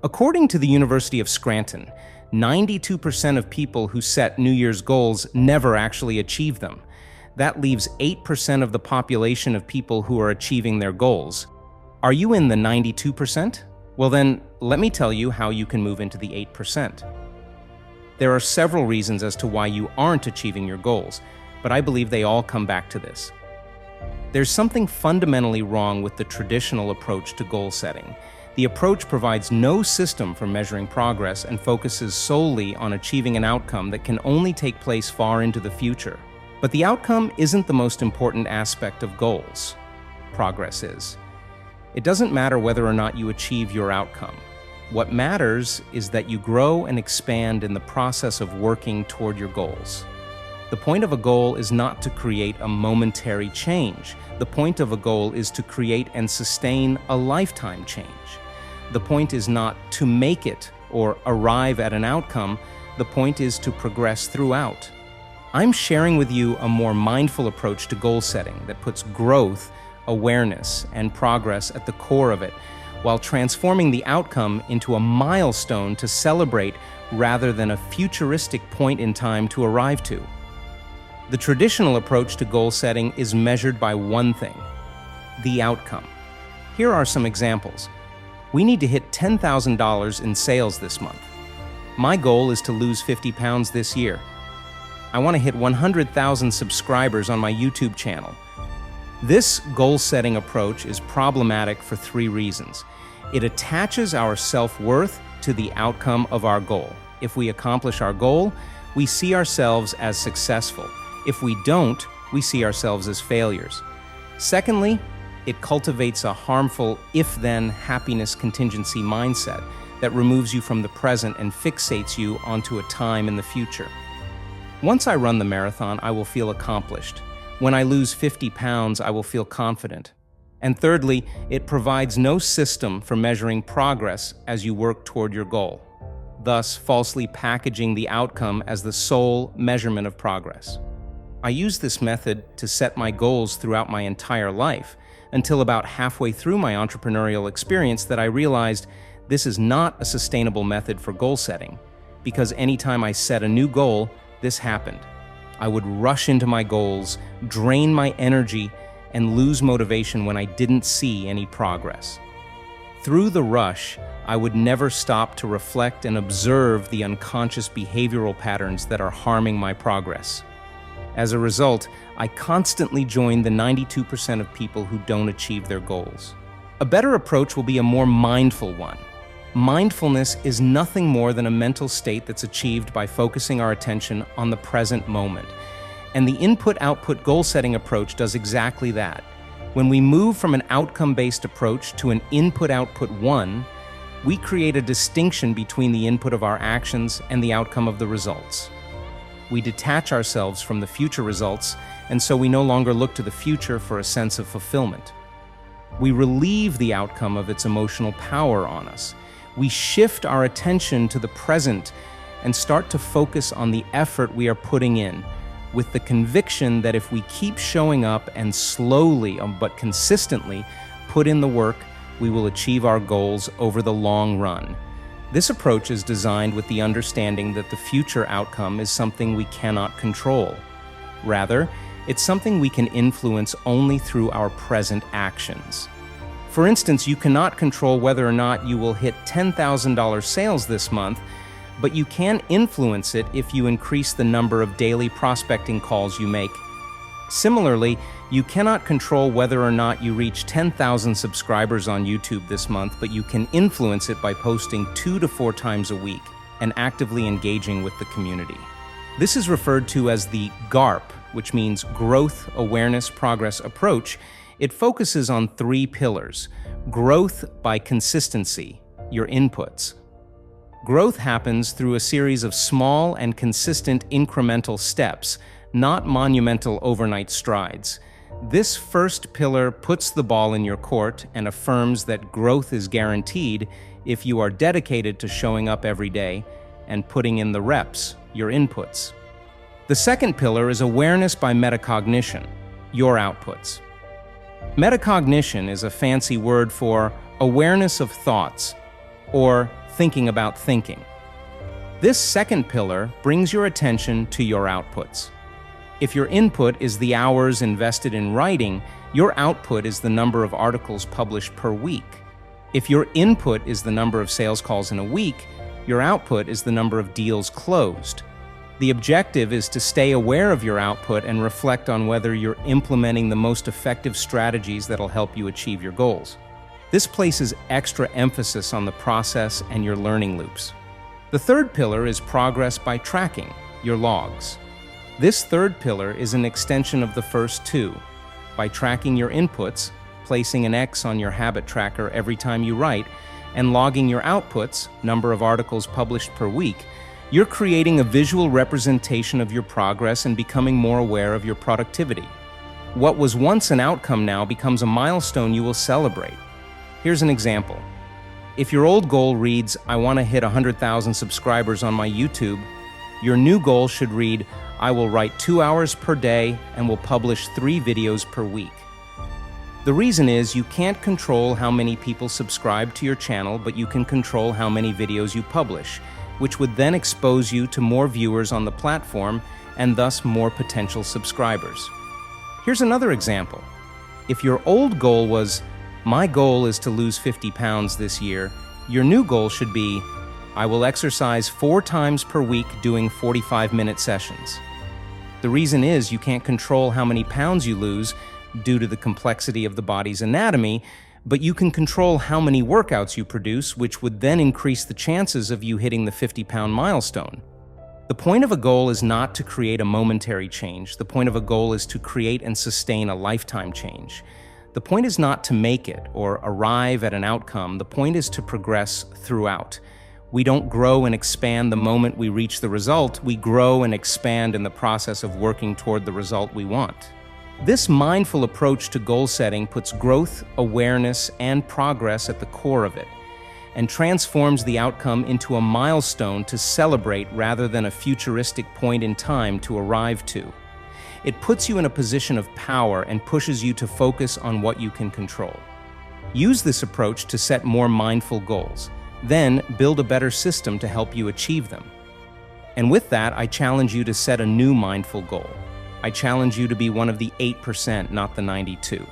According to the University of Scranton, 92% of people who set New Year's goals never actually achieve them. That leaves 8% of the population of people who are achieving their goals. Are you in the 92%? Well then, let me tell you how you can move into the 8%. There are several reasons as to why you aren't achieving your goals, but I believe they all come back to this. There's something fundamentally wrong with the traditional approach to goal setting. The approach provides no system for measuring progress and focuses solely on achieving an outcome that can only take place far into the future. But the outcome isn't the most important aspect of goals. Progress is. It doesn't matter whether or not you achieve your outcome. What matters is that you grow and expand in the process of working toward your goals. The point of a goal is not to create a momentary change. The point of a goal is to create and sustain a lifetime change. The point is not to make it or arrive at an outcome. The point is to progress throughout. I'm sharing with you a more mindful approach to goal setting that puts growth, awareness, and progress at the core of it, while transforming the outcome into a milestone to celebrate rather than a futuristic point in time to arrive to. The traditional approach to goal setting is measured by one thing: the outcome. Here are some examples. We need to hit $10,000 in sales this month. My goal is to lose 50 pounds this year. I want to hit 100,000 subscribers on my YouTube channel. This goal-setting approach is problematic for 3 reasons. It attaches our self-worth to the outcome of our goal. If we accomplish our goal, we see ourselves as successful. If we don't, we see ourselves as failures. Secondly, it cultivates a harmful if-then happiness contingency mindset that removes you from the present and fixates you onto a time in the future. Once I run the marathon, I will feel accomplished. When I lose 50 pounds, I will feel confident. And thirdly, it provides no system for measuring progress as you work toward your goal, thus falsely packaging the outcome as the sole measurement of progress. I used this method to set my goals throughout my entire life, until about halfway through my entrepreneurial experience that I realized this is not a sustainable method for goal setting, because anytime I set a new goal, this happened. I would rush into my goals, drain my energy, and lose motivation when I didn't see any progress. Through the rush, I would never stop to reflect and observe the unconscious behavioral patterns that are harming my progress. As a result, I constantly join the 92% of people who don't achieve their goals. A better approach will be a more mindful one. Mindfulness is nothing more than a mental state that's achieved by focusing our attention on the present moment. And the input-output goal-setting approach does exactly that. When we move from an outcome-based approach to an input-output one, we create a distinction between the input of our actions and the outcome of the results. We detach ourselves from the future results, and so we no longer look to the future for a sense of fulfillment. We relieve the outcome of its emotional power on us. We shift our attention to the present and start to focus on the effort we are putting in, with the conviction that if we keep showing up and slowly but consistently put in the work, we will achieve our goals over the long run. This approach is designed with the understanding that the future outcome is something we cannot control. Rather, it's something we can influence only through our present actions. For instance, you cannot control whether or not you will hit $10,000 sales this month, but you can influence it if you increase the number of daily prospecting calls you make. Similarly, you cannot control whether or not you reach 10,000 subscribers on YouTube this month, but you can influence it by posting 2 to 4 times a week and actively engaging with the community. This is referred to as the GARP, which means Growth, Awareness, Progress approach. It focuses on 3 pillars: growth by consistency, your inputs. Growth happens through a series of small and consistent incremental steps, not monumental overnight strides. This first pillar puts the ball in your court and affirms that growth is guaranteed if you are dedicated to showing up every day and putting in the reps, your inputs. The second pillar is awareness by metacognition, your outputs. Metacognition is a fancy word for awareness of thoughts, or thinking about thinking. This second pillar brings your attention to your outputs. If your input is the hours invested in writing, your output is the number of articles published per week. If your input is the number of sales calls in a week, your output is the number of deals closed. The objective is to stay aware of your output and reflect on whether you're implementing the most effective strategies that'll help you achieve your goals. This places extra emphasis on the process and your learning loops. The third pillar is progress by tracking, your logs. This third pillar is an extension of the first two. By tracking your inputs, placing an X on your habit tracker every time you write, and logging your outputs, number of articles published per week, you're creating a visual representation of your progress and becoming more aware of your productivity. What was once an outcome now becomes a milestone you will celebrate. Here's an example. If your old goal reads, "I want to hit 100,000 subscribers on my YouTube," your new goal should read, "I will write 2 hours per day and will publish 3 videos per week." The reason is you can't control how many people subscribe to your channel, but you can control how many videos you publish, which would then expose you to more viewers on the platform and thus more potential subscribers. Here's another example. If your old goal was, "My goal is to lose 50 pounds this year," your new goal should be, "I will exercise 4 times per week doing 45-minute sessions." The reason is you can't control how many pounds you lose due to the complexity of the body's anatomy, but you can control how many workouts you produce, which would then increase the chances of you hitting the 50-pound milestone. The point of a goal is not to create a momentary change. The point of a goal is to create and sustain a lifetime change. The point is not to make it or arrive at an outcome. The point is to progress throughout. We don't grow and expand the moment we reach the result. We grow and expand in the process of working toward the result we want. This mindful approach to goal setting puts growth, awareness, and progress at the core of it, and transforms the outcome into a milestone to celebrate rather than a futuristic point in time to arrive to. It puts you in a position of power and pushes you to focus on what you can control. Use this approach to set more mindful goals. Then build a better system to help you achieve them. And with that, I challenge you to set a new mindful goal. I challenge you to be one of the 8%, not the 92.